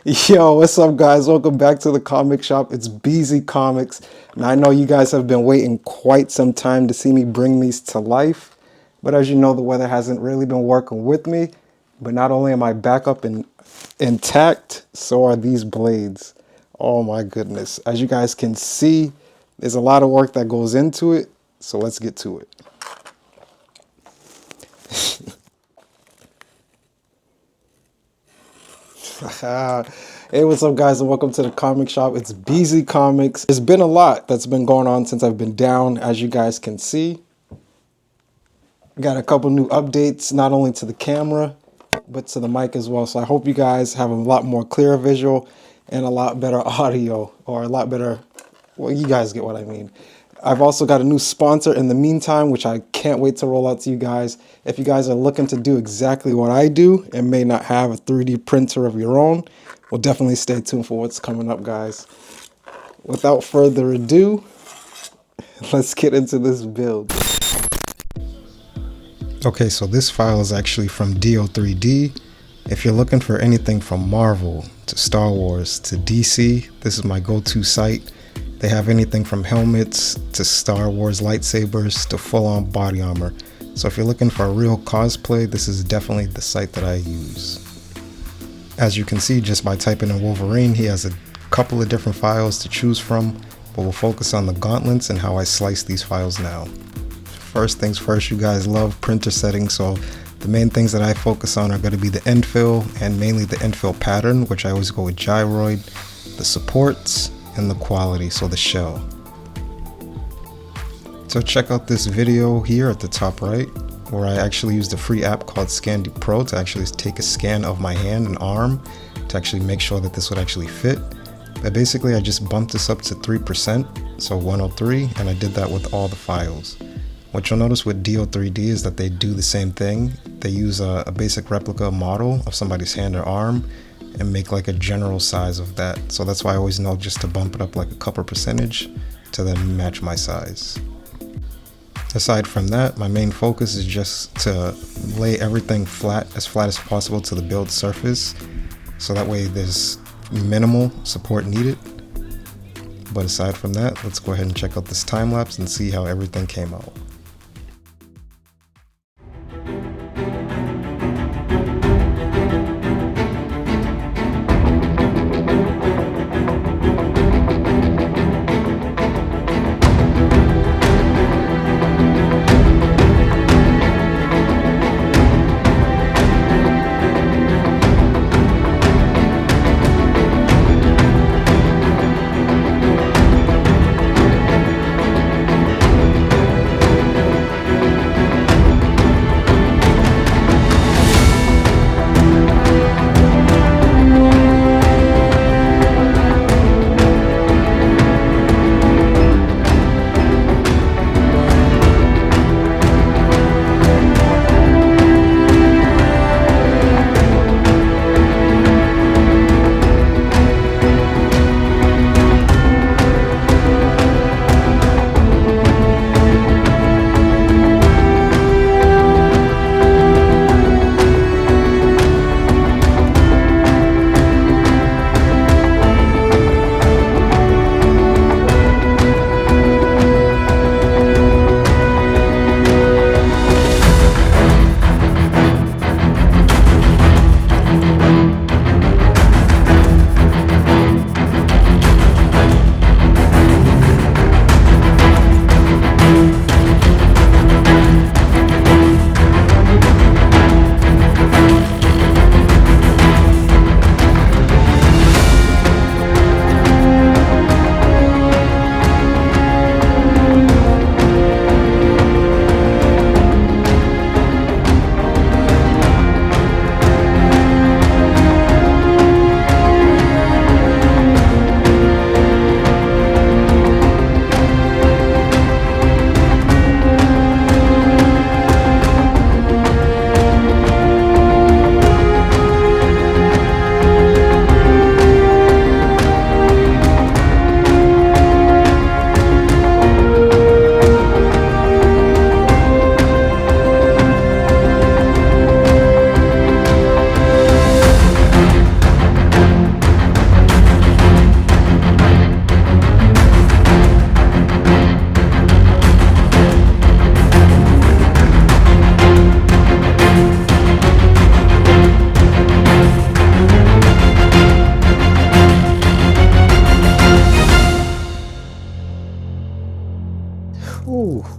Yo, what's up, guys? Welcome back to the comic shop. It's Beezy Comics, and I know you guys have been waiting quite some time to see me bring these to life. But as you know, the weather hasn't really been working with me. But not only am I back up and intact, so are these blades. Oh my goodness. As you guys can see, there's a lot of work that goes into it. So let's get to it. Hey, what's up, guys, and welcome to the comic shop. It's Beezy Comics. It's been a lot that's been going on since I've been down, as you guys can see. Got a couple new updates, not only to the camera, but to the mic as well. So I hope you guys have a lot more clear visual and a lot better audio, or a lot better, well, you guys get what I mean. I've also got a new sponsor in the meantime, which I can't wait to roll out to you guys. If you guys are looking to do exactly what I do and may not have a 3D printer of your own, well, definitely stay tuned for what's coming up, guys. Without further ado, let's get into this build. Okay, so this file is actually from Do3D. If you're looking for anything from Marvel to Star Wars to DC, this is my go-to site. They have anything from helmets to Star Wars lightsabers to full-on body armor. So if you're looking for a real cosplay, this is definitely the site that I use. As you can see, just by typing in Wolverine, he has a couple of different files to choose from, but we'll focus on the gauntlets and how I slice these files now. First things first, you guys love printer settings, so the main things that I focus on are going to be the infill, and mainly the infill pattern, which I always go with gyroid, the supports, and the quality, so the shell. So check out this video here at the top right, where I actually used a free app called Scandy Pro to actually take a scan of my hand and arm to actually make sure that this would actually fit. But basically I just bumped this up to 3%, so 103, and I did that with all the files. What you'll notice with Do3D is that they do the same thing. They use a basic replica model of somebody's hand or arm and make like a general size of that. So that's why I always know just to bump it up like a couple percentage to then match my size. Aside from that, my main focus is just to lay everything flat as possible to the build surface. So that way there's minimal support needed. But aside from that, let's go ahead and check out this time lapse and see how everything came out.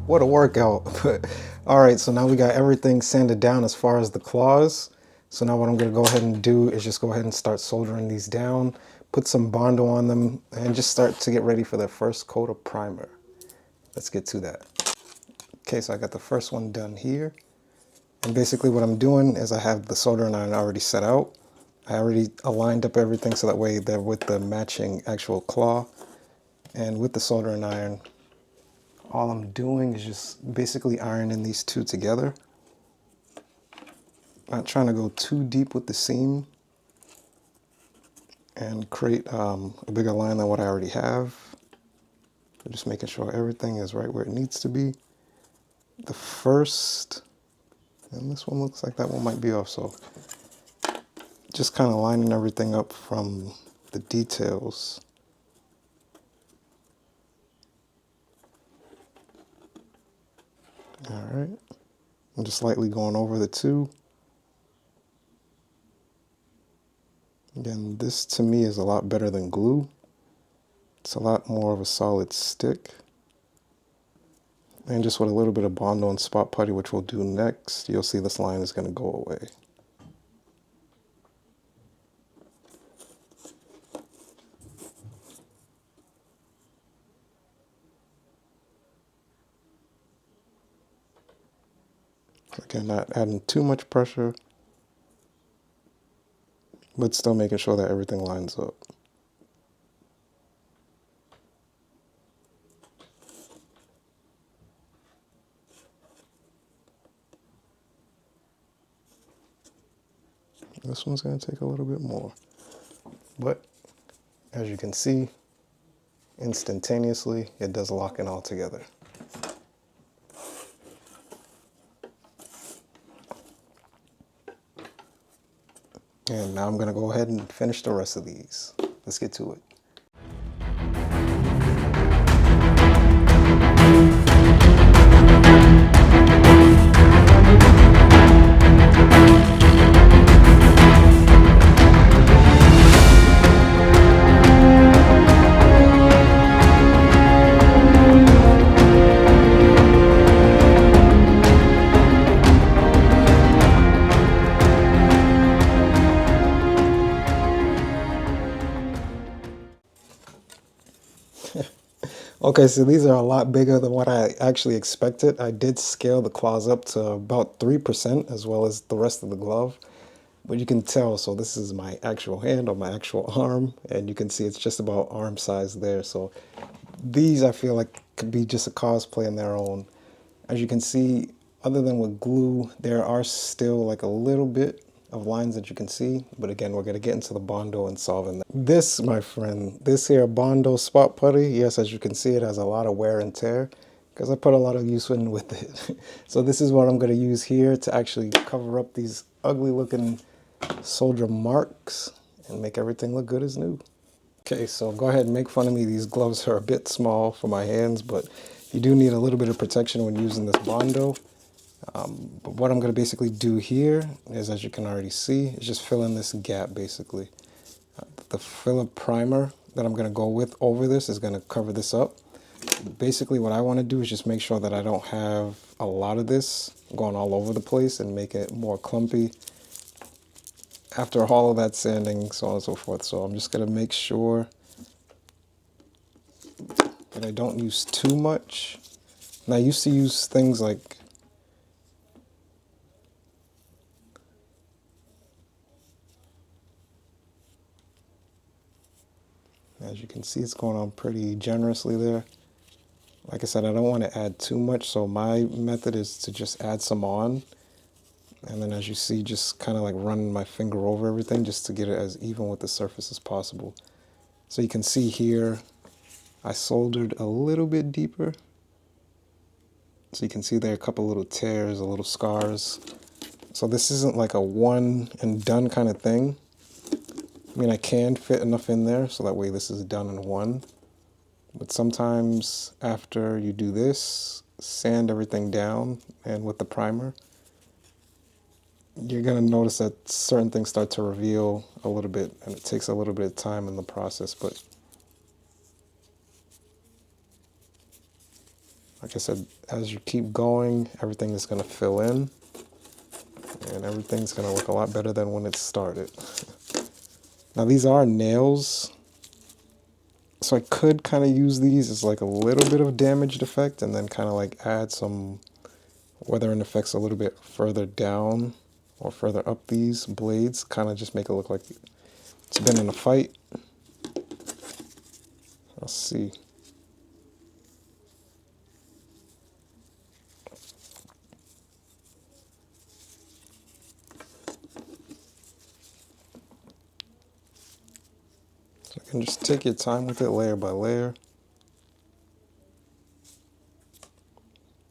what a workout. All right, so now we got everything sanded down as far as the claws. So now what I'm gonna go ahead and do is just go ahead and start soldering these down, put some Bondo on them, and just start to get ready for the first coat of primer. Let's get to that. Okay, so I got the first one done here. And basically what I'm doing is I have the soldering iron already set out. I already aligned up everything so that way they're with the matching actual claw. And with the soldering iron, all I'm doing is just basically ironing these two together. Not trying to go too deep with the seam and create a bigger line than what I already have. Just making sure everything is right where it needs to be. The first, and this one looks like that one might be off, so just kind of lining everything up from the details. All right, I'm just slightly going over the two. Again, this to me is a lot better than glue. It's a lot more of a solid stick. And just with a little bit of Bondo and spot putty, which we'll do next, you'll see this line is going to go away. Again, not adding too much pressure, but still making sure that everything lines up. This one's going to take a little bit more. But as you can see, instantaneously, it does lock in all together. And now I'm going to go ahead and finish the rest of these. Let's get to it. Okay, so these are a lot bigger than what I actually expected. I did scale the claws up to about 3% as well as the rest of the glove. But you can tell, so this is my actual hand or my actual arm, and you can see it's just about arm size there. So these I feel like could be just a cosplay in their own. As you can see, other than with glue, there are still like a little bit of lines that you can see, but again, we're going to get into the Bondo and solving that. This, my friend, this here Bondo spot putty, yes, as you can see, it has a lot of wear and tear because I put a lot of use in with it. So this is what I'm going to use here to actually cover up these ugly looking soldier marks and make everything look good as new. Okay, so go ahead and make fun of me. These gloves are a bit small for my hands, but you do need a little bit of protection when using this Bondo. But what I'm going to basically do here is, as you can already see, is just fill in this gap basically. The filler primer that I'm going to go with over this is going to cover this up. Basically what I want to do is just make sure that I don't have a lot of this going all over the place and make it more clumpy after all of that sanding, so on and so forth. So I'm just going to make sure that I don't use too much. And I used to use things like as you can see, it's going on pretty generously there. Like I said, I don't want to add too much, so my method is to just add some on. And then as you see, just kind of like running my finger over everything just to get it as even with the surface as possible. So you can see here, I soldered a little bit deeper. So you can see there are a couple little tears, a little scars. So this isn't like a one and done kind of thing. I mean, I can fit enough in there so that way this is done in one. But sometimes after you do this, sand everything down, and with the primer, you're going to notice that certain things start to reveal a little bit, and it takes a little bit of time in the process. But Like I said, as you keep going, everything is going to fill in, and everything's going to look a lot better than when it started. Now these are nails, so I could kind of use these as like a little bit of damaged effect, and then kind of like add some weathering effects a little bit further down or further up these blades, kind of just make it look like it's been in a fight. Let's see. So you can just take your time with it layer by layer.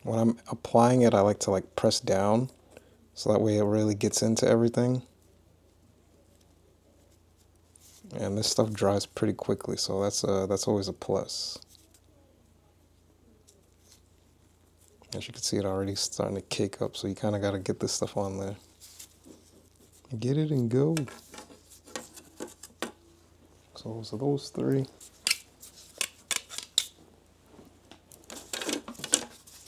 When I'm applying it, I like to like press down so that way it really gets into everything. And this stuff dries pretty quickly, so that's always a plus. As you can see, it already starting to cake up, so you kind of got to get this stuff on there. Get it and go. So those three.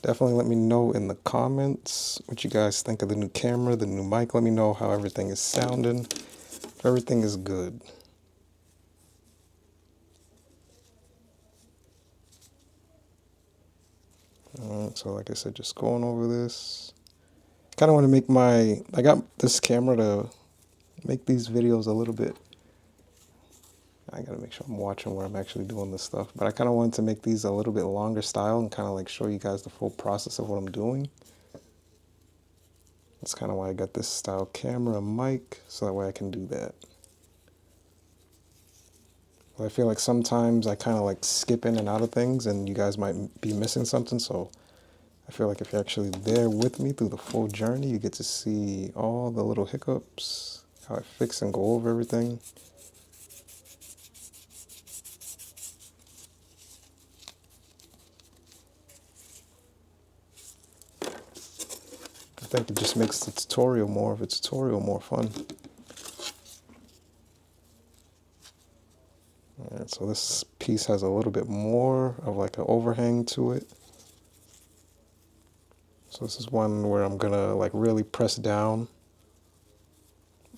Definitely let me know in the comments what you guys think of the new camera, the new mic. Let me know how everything is sounding, if everything is good. Alright, so like I said, just going over this. Kind of want to make I got this camera to make these videos a little bit. I gotta make sure I'm watching where I'm actually doing this stuff. But I kind of wanted to make these a little bit longer style and kind of like show you guys the full process of what I'm doing. That's kind of why I got this style camera and mic, so that way I can do that. But I feel like sometimes I kind of like skip in and out of things and you guys might be missing something, so I feel like if you're actually there with me through the full journey, you get to see all the little hiccups, how I fix and go over everything. I think it just makes the tutorial more fun. Alright, so this piece has a little bit more of like an overhang to it. So this is one where I'm gonna like really press down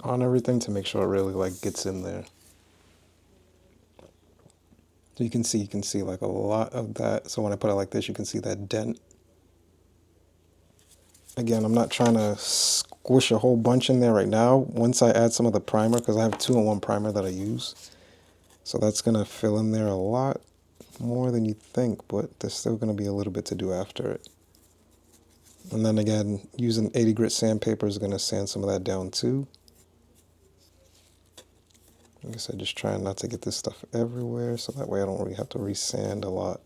on everything to make sure it really like gets in there. So you can see like a lot of that. So when I put it like this, you can see that dent. Again, I'm not trying to squish a whole bunch in there right now. Once I add some of the primer, because I have 2-in-1 primer that I use, so that's going to fill in there a lot more than you think, but there's still going to be a little bit to do after it. And then again, using 80 grit sandpaper is going to sand some of that down too. Like I said, just trying not to get this stuff everywhere, so that way I don't really have to resand a lot.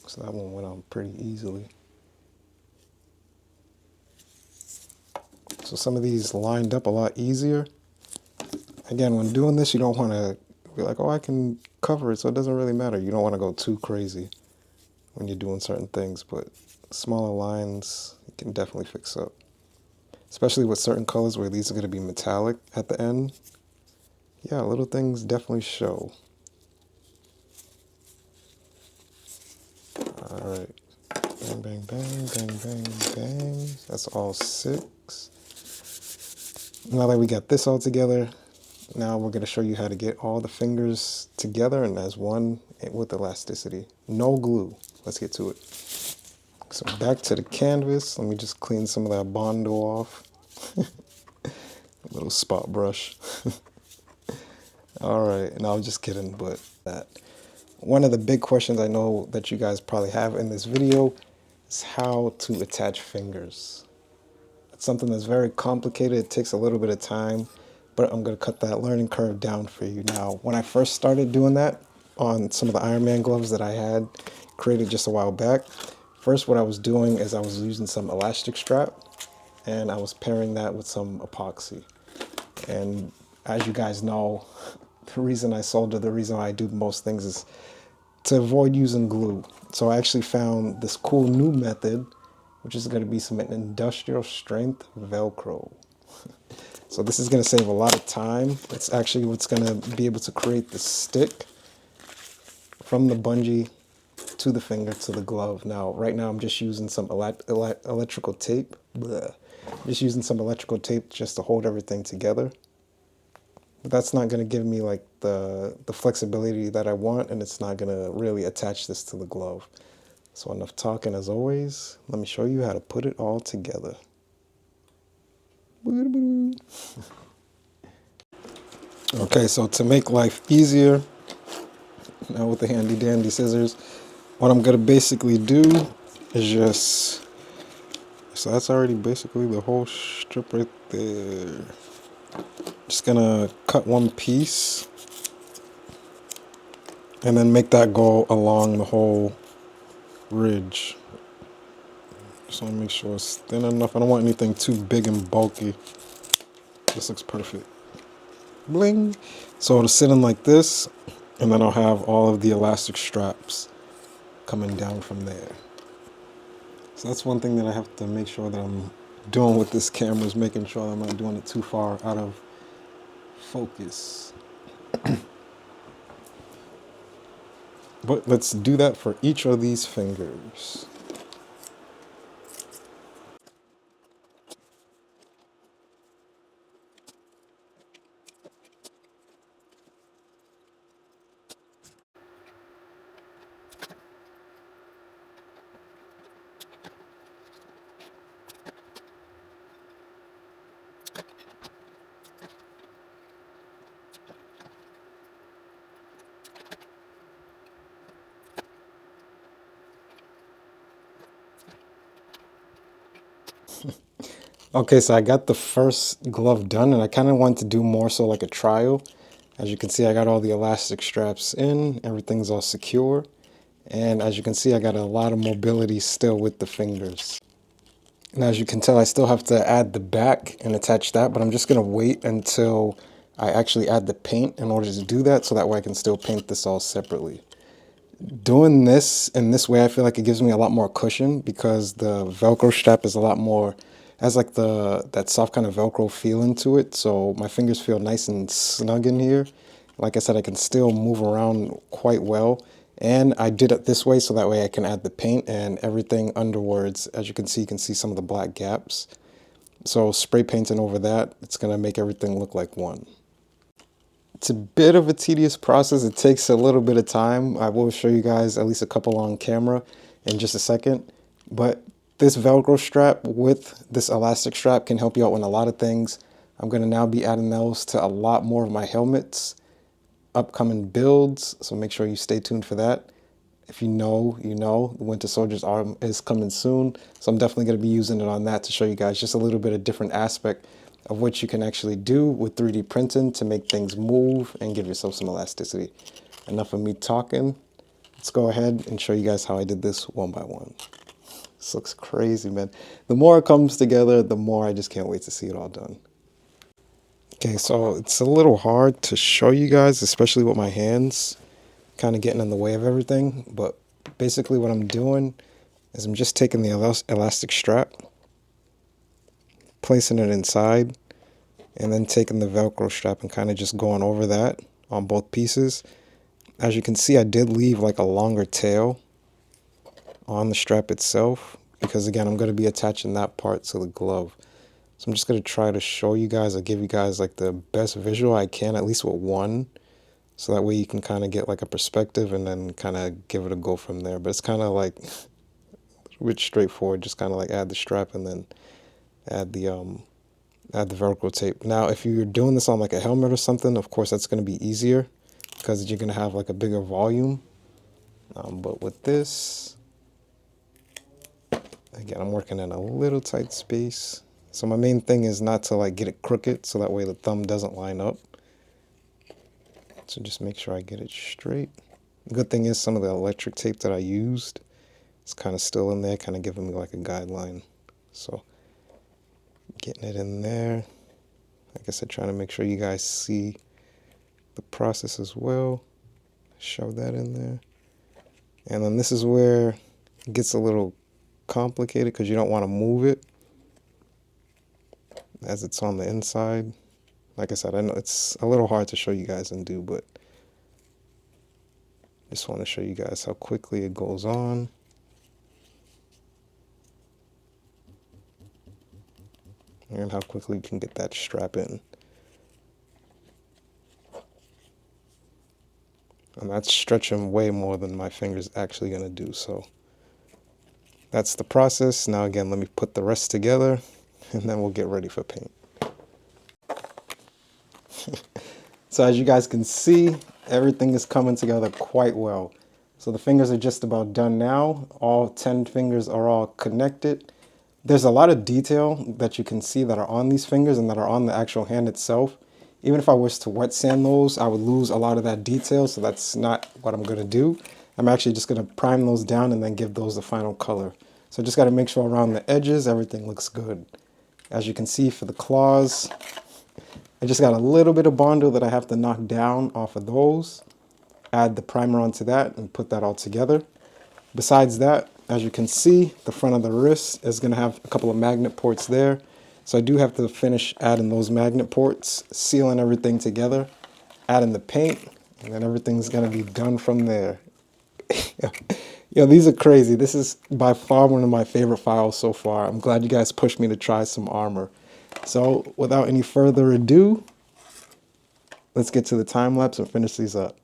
So that one went on pretty easily. So some of these lined up a lot easier. Again, when doing this, you don't want to be like, oh, I can cover it, so it doesn't really matter. You don't want to go too crazy when you're doing certain things, but smaller lines you can definitely fix up. Especially with certain colors where these are going to be metallic at the end. Yeah, little things definitely show. Alright. Bang, bang, bang, bang, bang, bang. That's all 6. Now that we got this all together, now we're going to show you how to get all the fingers together and as one with elasticity. No glue. Let's get to it. So back to the canvas. Let me just clean some of that Bondo off. A little spot brush. Alright, no, I'm just kidding, but that. One of the big questions I know that you guys probably have in this video is how to attach fingers. It's something that's very complicated. It takes a little bit of time, but I'm going to cut that learning curve down for you. Now, when I first started doing that on some of the Iron Man gloves that I had created just a while back, first what I was doing is I was using some elastic strap and I was pairing that with some epoxy. And as you guys know, the reason I solder, the reason I do most things is to avoid using glue. So I actually found this cool new method, which is going to be some industrial strength Velcro. So this is going to save a lot of time. It's actually what's going to be able to create the stick from the bungee to the finger to the glove. Now, right now I'm just using some electrical tape. Bleh. Just using some electrical tape just to hold everything together. But that's not going to give me like the flexibility that I want, and it's not going to really attach this to the glove. So enough talking as always. Let me show you how to put it all together. Okay, so to make life easier, now with the handy dandy scissors, what I'm gonna basically do is just, so that's already basically the whole strip right there. Just gonna cut one piece and then make that go along the whole ridge. Just wanna make sure it's thin enough. I don't want anything too big and bulky. This looks perfect. Bling. So it'll sit in like this, and then I'll have all of the elastic straps coming down from there. So that's one thing that I have to make sure that I'm doing with this camera, is making sure I'm not doing it too far out of focus. But let's do that for each of these fingers. Okay, so I got the first glove done, and I kind of want to do more so like a trial. As you can see, I got all the elastic straps in, everything's all secure. And as you can see, I got a lot of mobility still with the fingers. And as you can tell, I still have to add the back and attach that, but I'm just gonna wait until I actually add the paint in order to do that, so that way I can still paint this all separately. Doing this in this way, I feel like it gives me a lot more cushion, because the Velcro strap is a lot more, has like that soft kind of Velcro feeling to it. So my fingers feel nice and snug in here. Like I said, I can still move around quite well. And I did it this way so that way I can add the paint and everything underwards. As you can see some of the black gaps. So spray painting over that, it's gonna make everything look like one. It's a bit of a tedious process. It takes a little bit of time. I will show you guys at least a couple on camera in just a second. But this Velcro strap with this elastic strap can help you out with a lot of things. I'm going to now be adding those to a lot more of my helmets, upcoming builds. So make sure you stay tuned for that. If you know, you know, the Winter Soldier's arm is coming soon. So I'm definitely going to be using it on that to show you guys just a little bit of different aspect of what you can actually do with 3D printing to make things move and give yourself some elasticity. Enough of me talking. Let's go ahead and show you guys how I did this one by one. This looks crazy, man. The more it comes together, the more I just can't wait to see it all done. Okay, so it's a little hard to show you guys, especially with my hands kind of getting in the way of everything. But basically what I'm doing is I'm just taking the elastic strap, placing it inside, and then taking the Velcro strap and kind of just going over that on both pieces. As you can see, I did leave like a longer tail on the strap itself, because again, I'm going to be attaching that part to the glove. So I'm just going to try to show you guys, I'll give you guys like the best visual I can, at least with one. So that way you can kind of get like a perspective and then kind of give it a go from there. But it's kind of like a bit straightforward, just kind of like add the strap and then add the Velcro tape. Now, if you're doing this on like a helmet or something, of course that's going to be easier because you're going to have like a bigger volume. But with this, again, I'm working in a little tight space. So my main thing is not to like get it crooked, so that way the thumb doesn't line up. So just make sure I get it straight. The good thing is some of the electric tape that I used is kind of still in there, kind of giving me like a guideline. So getting it in there. Like I said, trying to make sure you guys see the process as well. Shove that in there. And then this is where it gets a little complicated because you don't want to move it as it's on the inside. Like I said, I know it's a little hard to show you guys and do, but just want to show you guys how quickly it goes on. And how quickly you can get that strap in. And that's stretching way more than my finger's actually going to do. So that's the process. Now again, let me put the rest together and then we'll get ready for paint. So as you guys can see, everything is coming together quite well. So the fingers are just about done now. All 10 fingers are all connected. There's a lot of detail that you can see that are on these fingers and that are on the actual hand itself. Even if I was to wet sand those, I would lose a lot of that detail, so that's not what I'm going to do. I'm actually just going to prime those down and then give those the final color. So just got to make sure around the edges everything looks good. As you can see for the claws, I just got a little bit of Bondo that I have to knock down off of those. Add the primer onto that and put that all together. Besides that, as you can see, the front of the wrist is going to have a couple of magnet ports there. So I do have to finish adding those magnet ports, sealing everything together, adding the paint, and then everything's going to be done from there. Yo, these are crazy. This is by far one of my favorite files so far. I'm glad you guys pushed me to try some armor. So without any further ado, let's get to the time lapse and finish these up.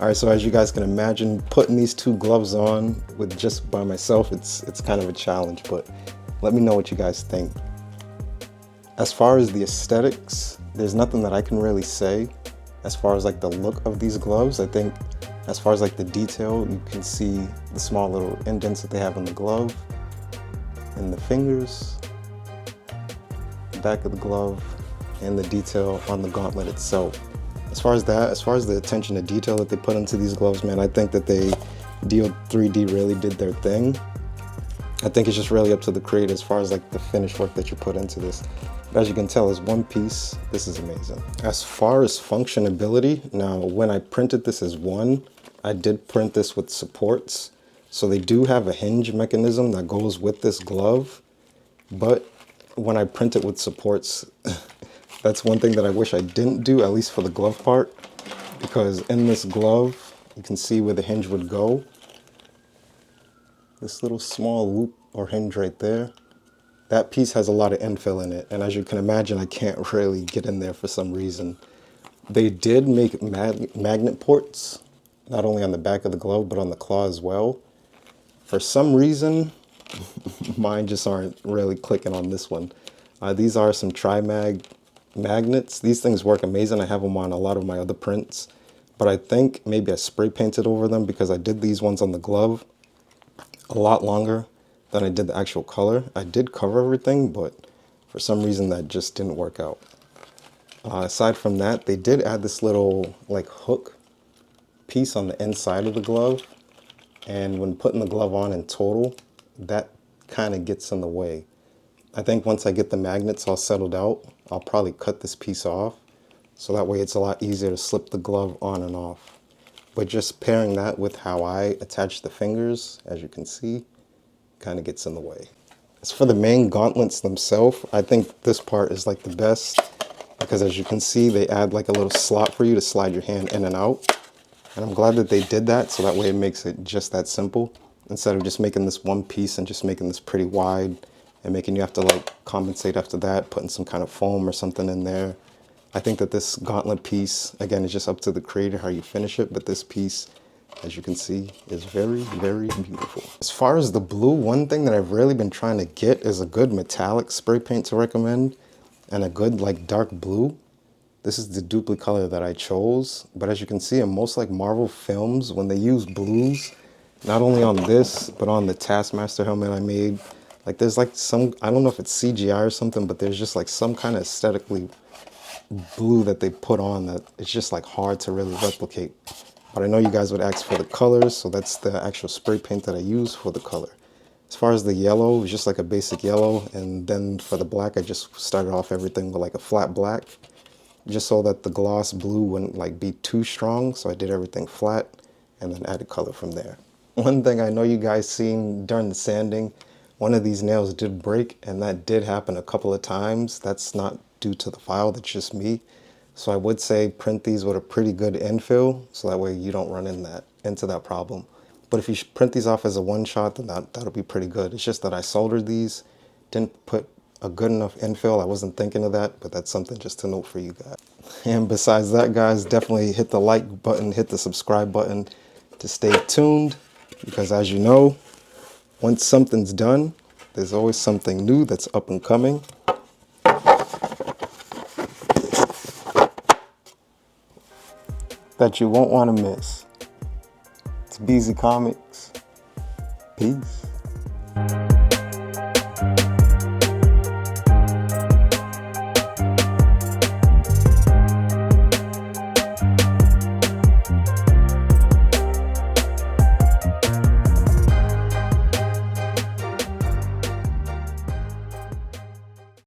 All right, so as you guys can imagine, putting these two gloves on with just by myself, it's kind of a challenge, but let me know what you guys think. As far as the aesthetics, there's nothing that I can really say as far as like the look of these gloves. I think as far as like the detail, you can see the small little indents that they have on the glove and the fingers, the back of the glove, and the detail on the gauntlet itself. As far as the attention to detail that they put into these gloves, man, I think that DO3D really did their thing. I think it's just really up to the creator as far as like the finished work that you put into this. But as you can tell, it's one piece. This is amazing. As far as functionability, now when I printed this as one, I did print this with supports. So they do have a hinge mechanism that goes with this glove. But when I print it with supports, that's one thing that I wish I didn't do, at least for the glove part. Because in this glove, you can see where the hinge would go. This little small loop or hinge right there, that piece has a lot of infill in it, and as you can imagine, I can't really get in there for some reason. They did make magnet ports, not only on the back of the glove, but on the claw as well. For some reason, mine just aren't really clicking on this one. These are some tri-mag magnets. These things work amazing. I have them on a lot of my other prints, but I think maybe I spray painted over them because I did these ones on the glove a lot longer than I did the actual color. I did cover everything, but for some reason that just didn't work out. Aside from that, they did add this little like hook piece on the inside of the glove, and when putting the glove on in total, that kind of gets in the way. I think once I get the magnets all settled out, I'll probably cut this piece off, so that way it's a lot easier to slip the glove on and off. But just pairing that with how I attach the fingers, as you can see, kind of gets in the way. As for the main gauntlets themselves, I think this part is like the best because as you can see, they add like a little slot for you to slide your hand in and out. And I'm glad that they did that, so that way it makes it just that simple. Instead of just making this one piece and just making this pretty wide and making you have to like compensate after that, putting some kind of foam or something in there. I think that this gauntlet piece, again, is just up to the creator how you finish it, but this piece, as you can see, is very, very beautiful. As far as the blue, one thing that I've really been trying to get is a good metallic spray paint to recommend and a good like dark blue. This is the duplicate color that I chose, but as you can see in most like Marvel films, when they use blues, not only on this, but on the Taskmaster helmet I made, like there's like some, I don't know if it's CGI or something, but there's just like some kind of aesthetically blue that they put on that it's just like hard to really replicate. But I know you guys would ask for the colors, so that's the actual spray paint that I use for the color. As far as the yellow, it's just like a basic yellow, and then for the black, I just started off everything with like a flat black, just so that the gloss blue wouldn't like be too strong, so I did everything flat and then added color from there. One thing I know you guys seen during the sanding, one of these nails did break, and that did happen a couple of times. That's not due to the file, that's just me. So I would say print these with a pretty good infill, so that way you don't run into that problem. But if you print these off as a one shot, then that'll be pretty good. It's just that I soldered these, didn't put a good enough infill. I wasn't thinking of that, but that's something just to note for you guys. And besides that, guys, definitely hit the like button, hit the subscribe button to stay tuned, because as you know, once something's done, there's always something new that's up and coming. That you won't want to miss. It's Beezy Comics. Peace.